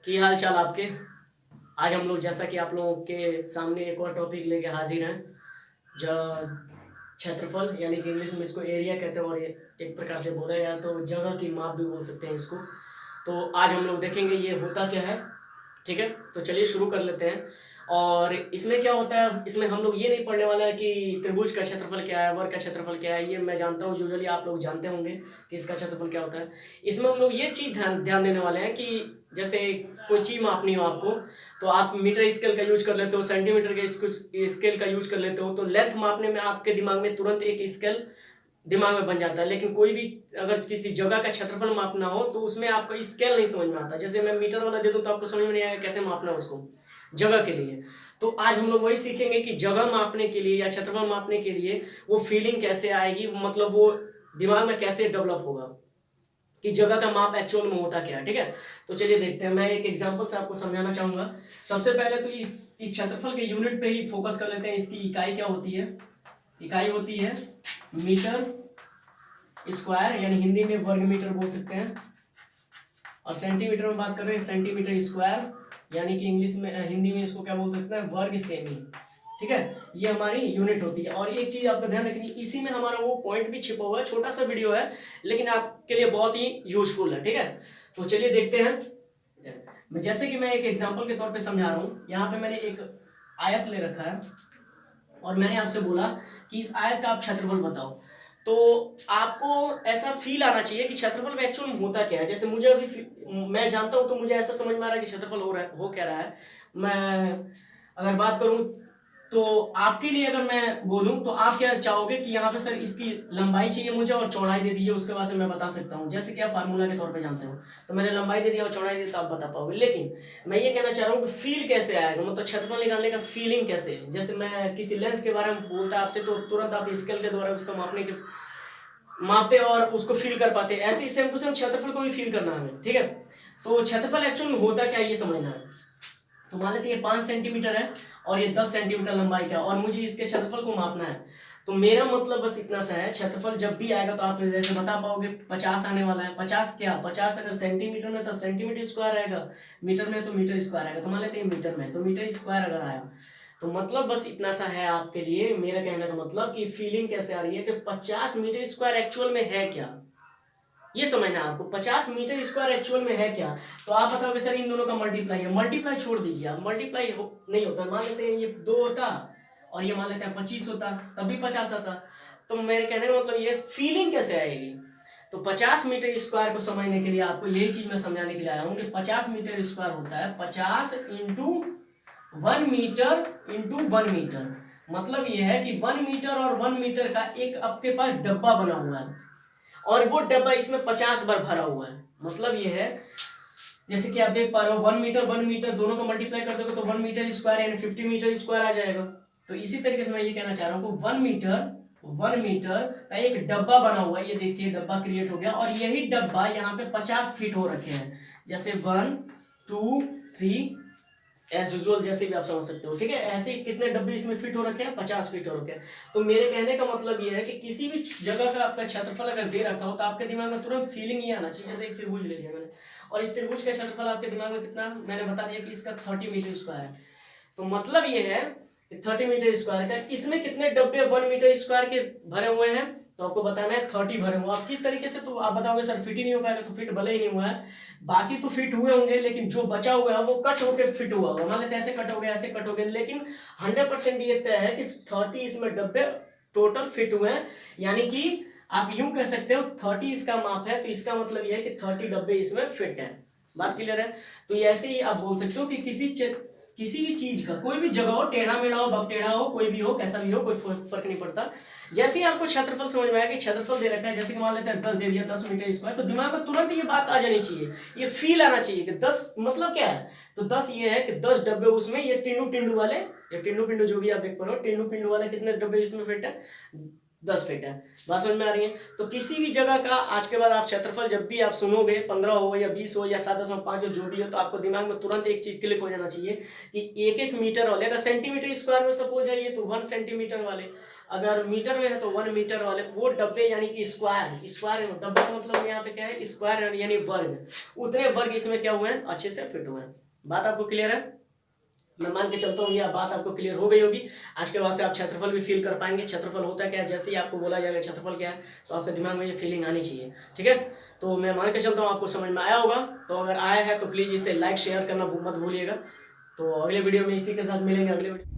की हाल चाल आपके। आज हम लोग जैसा कि आप लोगों के सामने एक और टॉपिक लेके हाजिर हैं, जो क्षेत्रफल यानी कि इंग्लिश में इसको एरिया कहते हैं और ये एक प्रकार से बोला जाए तो जगह की माप भी बोल सकते हैं इसको। तो आज हम लोग देखेंगे ये होता क्या है। ठीक है, तो चलिए शुरू कर लेते हैं। और इसमें क्या होता है, इसमें हम लोग ये नहीं पढ़ने वाला है कि त्रिभुज का क्षेत्रफल क्या है, वर्ग का क्षेत्रफल क्या है। ये मैं जानता हूँ, यूजुअली आप लोग जानते होंगे कि इसका क्षेत्रफल क्या होता है। इसमें हम लोग ये चीज़ ध्यान ध्यान देने वाले हैं कि जैसे कोई चीज़ मापनी हो आपको, तो आप मीटर स्केल का यूज कर लेते हो, सेंटीमीटर के स्केल का यूज कर लेते हो, तो लेंथ मापने में आपके दिमाग में तुरंत एक स्केल दिमाग में बन जाता है। लेकिन कोई भी अगर किसी जगह का क्षेत्रफल मापना हो तो उसमें आपका स्केल नहीं समझ में आता। जैसे मैं मीटर वाला दे दूं तो आपको समझ में नहीं आएगा कैसे मापना है उसको जगह के लिए। तो आज हम लोग वही सीखेंगे कि जगह मापने के लिए या क्षेत्रफल मापने के लिए वो फीलिंग कैसे आएगी, मतलब वो दिमाग में कैसे डेवलप होगा कि जगह का माप एक्चुअल में होता क्या है। ठीक है, तो चलिए देखते हैं। मैं एक एग्जांपल से आपको समझाना चाहूंगा। सबसे पहले तो इस क्षेत्रफल के यूनिट पे ही फोकस कर लेते हैं। इसकी इकाई क्या होती है? इकाई होती है मीटर स्क्वायर, यानी हिंदी में वर्ग मीटर बोल सकते हैं। और सेंटीमीटर में बात कर रहे हैं सेंटीमीटर स्क्वायर, यानी कि इंग्लिश में हिंदी में इसको क्या बोल सकते हैं? वर्ग सेमी। ठीक है, ये हमारी यूनिट होती है। और एक चीज आपका ध्यान रखनी, इसी में हमारा वो पॉइंट भी छिपा हुआ है। छोटा सा वीडियो है लेकिन आपके लिए बहुत ही यूजफुल है। ठीक है, तो चलिए देखते हैं। जैसे कि मैं एक एग्जाम्पल के तौर पर समझा रहा हूँ। यहाँ पे मैंने एक आयत ले रखा है और मैंने आपसे बोला कि इस आयत का आप क्षेत्रफल बताओ। तो आपको ऐसा फील आना चाहिए कि क्षेत्रफल में एक्चुअल में होता क्या है। जैसे मुझे अभी मैं जानता हूं तो मुझे ऐसा समझ में आ रहा है कि क्षेत्रफल हो क्या रहा है। मैं अगर बात करूं तो आपके लिए अगर मैं बोलूं तो आप क्या चाहोगे कि यहाँ पे सर इसकी लंबाई चाहिए मुझे और चौड़ाई दे दीजिए, उसके बाद से मैं बता सकता हूँ। जैसे कि आप फार्मूला के तौर पे जानते हो, तो मैंने लंबाई दे दिया और चौड़ाई दे दी तो आप बता पाओगे। लेकिन मैं ये कहना चाह रहा हूँ कि फील कैसे आएगा, मतलब क्षेत्रफल निकालने का फीलिंग कैसे। जैसे मैं किसी लेंथ के बारे में बोलता आपसे तो तुरंत आप स्केल के द्वारा उसका मापते और उसको फील कर पाते। ऐसे ही सेम टू सेम क्षेत्रफल को भी फील करना है हमें। ठीक है, तो क्षेत्रफल एक्चुअल में होता क्या है ये समझना है। तो मान लेते ये 5 सेंटीमीटर है और ये 10 सेंटीमीटर लंबाई का, और मुझे इसके क्षेत्रफल को मापना है। तो मेरा मतलब बस इतना सा है, क्षेत्रफल जब भी आएगा तो आप जैसे बता पाओगे 50 आने वाला है। 50 क्या, 50 अगर सेंटीमीटर में तो सेंटीमीटर स्क्वायर आएगा, मीटर में तो मीटर स्क्वायर आएगा। तो मान लेते हैं मीटर में तो मीटर स्क्वायर अगर आया तो मतलब बस इतना सा है आपके लिए। मेरा कहने का मतलब कि फीलिंग कैसे आ रही है कि 50 मीटर स्क्वायर एक्चुअल में है क्या, ये समझना है आपको। 50 मीटर स्क्वायर एक्चुअल में है क्या। तो आप बताओगे सर इन दोनों का मल्टीप्लाई है। मल्टीप्लाई छोड़ दीजिए आप, मल्टीप्लाई नहीं होता। मान लेते हैं ये 2 होता और ये मान लेते हैं 25 होता, तब भी 50 आता। तो मेरे कहने का मतलब ये फीलिंग कैसे आएगी। तो 50 मीटर स्क्वायर को समझने के लिए आपको यही चीज मैं समझाने के लिए आया हूँ कि 50 मीटर स्क्वायर होता है 50 इंटू 1 मीटर इंटू 1 मीटर। मतलब ये है कि 1 मीटर और 1 मीटर का एक आपके पास डब्बा बना हुआ है और वो डब्बा इसमें 50 बार भरा हुआ है। मतलब ये है जैसे कि आप देख पा रहे हो 1 मीटर दोनों को मल्टीप्लाई कर दोगे तो 1 मीटर स्क्वायर यानी 50 मीटर स्क्वायर आ जाएगा। तो इसी तरीके से मैं ये कहना चाह रहा हूँ 1 मीटर का एक डब्बा बना हुआ है। ये देखिए डब्बा क्रिएट हो गया और यही डब्बा यहाँ पे 50 फीट हो रखे हैं। जैसे 1 2 3 एज यूजुअल, जैसे भी आप समझ सकते हो। ठीक है, ऐसे कितने डब्बे इसमें फिट हो रखे हैं? 50 फिट हो रखे हैं। तो मेरे कहने का मतलब ये है कि किसी भी जगह का आपका क्षेत्रफल अगर दे रखा हो तो आपके दिमाग में तुरंत फीलिंग ये आना चाहिए। जैसे एक त्रिभुज ले लिया मैंने और इस त्रिभुज का क्षेत्रफल आपके दिमाग में कितना, मैंने बता दिया कि इसका 30 मीटर स्क्वायर है। तो मतलब ये है 30 मीटर स्क्वायर का इसमें कितने डब्बे 1 मीटर स्क्वायर के भरे हुए हैं, तो आपको बताना है 30 भरे हुए। आप किस तरीके से, तो आप बताओगे सर फिट ही नहीं हो पाएगा। तो फिट भले ही नहीं हुआ है, बाकी तो फिट हुए होंगे लेकिन जो बचा हुआ है वो कट होकर फिट हुआ होगा। मान लेते ऐसे कट हो गए ऐसे कट हो गए, लेकिन 100% ये तय है कि 30 इसमें डब्बे टोटल फिट हुए हैं। यानी कि आप यूं कह सकते हो 30 इसका माप है तो इसका मतलब ये है कि 30 डब्बे इसमें फिट है। बात क्लियर है। तो ऐसे ही आप बोल सकते हो कि किसी भी चीज का कोई भी जगह हो, टेढ़ा मेढ़ा हो बकटेढ़ा हो, कोई भी हो कैसा भी हो, कोई फर्क नहीं पड़ता। जैसे ही आपको क्षेत्रफल समझ में आया कि क्षेत्रफल दे रखा है, जैसे कि मान लेते हैं 10 दे दिया 10 मीटर स्क्वायर, तो दिमाग में तुरंत ये बात आ जानी चाहिए, ये फील आना चाहिए कि 10 मतलब क्या है। तो 10 ये है कि 10 डब्बे उसमें, ये टिंडू टिंडू वाले, ये टिंडू पिंडू जो भी आप देख पा रहे हो टिंडू पिंडू वाले कितने डब्बे इसमें फिट है? 10 फीट है। बात समझ में आ रही है? तो किसी भी जगह का आज के बाद आप क्षेत्रफल जब भी आप सुनोगे 15 हो या 20 हो या 7.5 हो जो भी हो, तो आपको दिमाग में तुरंत एक चीज क्लिक हो जाना चाहिए कि 1 मीटर वाले, अगर सेंटीमीटर स्क्वायर में सपोज है ये तो 1 सेंटीमीटर वाले, अगर मीटर में है तो 1 मीटर वाले वो डब्बे यानी कि स्क्वायर डब्बा का मतलब यहाँ पे क्या है, स्क्वायर यानी वर्ग, उतने वर्ग इसमें क्या हुए हैं, अच्छे से फिट हुए हैं। बात आपको क्लियर है? मैं मान के चलता हूँ ये बात आपको क्लियर हो गई होगी। आज के बाद से आप क्षेत्रफल भी फील कर पाएंगे। क्षेत्रफल होता क्या है, जैसे ही आपको बोला जाएगा क्षेत्रफल क्या है तो आपके दिमाग में ये फीलिंग आनी चाहिए। ठीक है, तो मैं मान के चलता हूँ आपको समझ में आया होगा। तो अगर आया है तो प्लीज़ इसे लाइक शेयर करना मत भूलिएगा। तो अगले वीडियो में इसी के साथ मिलेंगे, अगले वीडियो।